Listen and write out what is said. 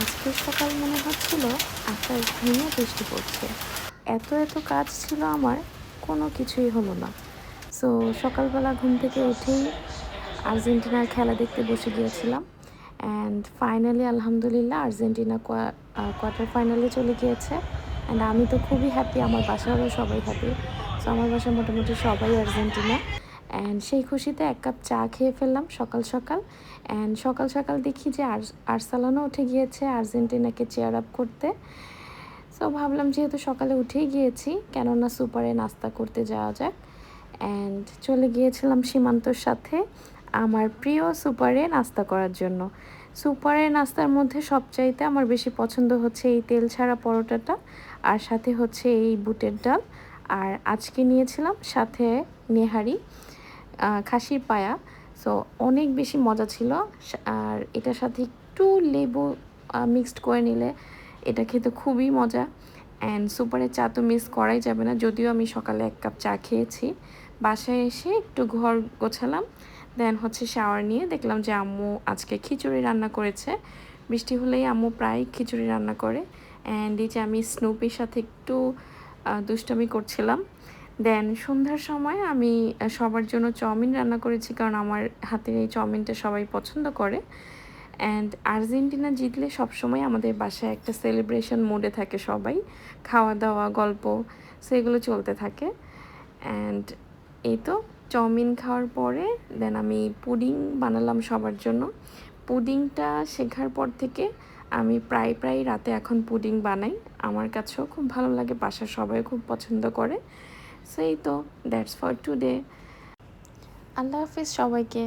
আজকের সকাল মনে হচ্ছিল আকাশ ভেঙে বৃষ্টি পড়ছে। এত কাজ ছিল আমার, কোনো কিছুই হলো না। সো সকালবেলা ঘুম থেকে উঠেই আর্জেন্টিনার খেলা দেখতে বসে গিয়েছিলাম। অ্যান্ড ফাইনালি আলহামদুলিল্লাহ আর্জেন্টিনা কোয়ার্টার ফাইনালে চলে গিয়েছে। অ্যান্ড আমি তো খুবই হ্যাপি, আমার বাসারও সবাই হ্যাপি। সো আমার বাসায় মোটামুটি সবাই আর্জেন্টিনা। অ্যান্ড সেই খুশিতে এক কাপ চা খেয়ে ফেললাম সকাল সকাল। অ্যান্ড সকাল সকাল দেখি যে আর্সালানও উঠে গিয়েছে আর্জেন্টিনাকে চেয়ার আপ করতে। সো ভাবলাম যেহেতু সকালে উঠেই গিয়েছি, কেননা সুপারে নাস্তা করতে যাওয়া যাক। অ্যান্ড চলে গিয়েছিলাম সীমান্তর সাথে আমার প্রিয় সুপারে নাস্তা করার জন্য। সুপারের নাস্তার মধ্যে সবচাইতে আমার বেশি পছন্দ হচ্ছে এই তেল ছাড়া পরোটাটা, আর সাথে হচ্ছে এই বুটের ডাল। আর আজকে নিয়েছিলাম সাথে নেহারি, খাসির পায়া। সো অনেক বেশি মজা ছিল। আর এটার সাথে একটু লেবু মিক্সড করে নিলে এটা খেতে খুবই মজা। অ্যান্ড সুপারের চা তো মিস করাই যাবে না, যদিও আমি সকালে এক কাপ চা খেয়েছি। বাসায় এসে একটু ঘর গোছালাম, দেন হচ্ছে শাওয়ার নিয়ে দেখলাম যে আম্মু আজকে খিচুড়ি রান্না করেছে। বৃষ্টি হলেই আম্মু প্রায় খিচুড়ি রান্না করে। অ্যান্ড এই যে আমি স্নুপির সাথে একটু দুষ্টামি করছিলাম। দেন সন্ধ্যার সময় আমি সবার জন্য চাউমিন রান্না করেছি, কারণ আমার হাতের এই চাউমিনটা সবাই পছন্দ করে। অ্যান্ড আর্জেন্টিনা জিতলে সবসময় আমাদের বাসায় একটা সেলিব্রেশন মোডে থাকে সবাই, খাওয়া দাওয়া গল্প সেগুলো চলতে থাকে। অ্যান্ড এই তো চাউমিন খাওয়ার পরে দেন আমি পুডিং বানালাম সবার জন্য। পুডিংটা শেখার পর থেকে আমি প্রায় রাতে এখন পুডিং বানাই। আমার কাছেও খুব ভালো লাগে, বাসার সবাই খুব পছন্দ করে। সো এই তো দ্যাটস ফর টুডে। আল্লাহ হাফিজ সবাইকে।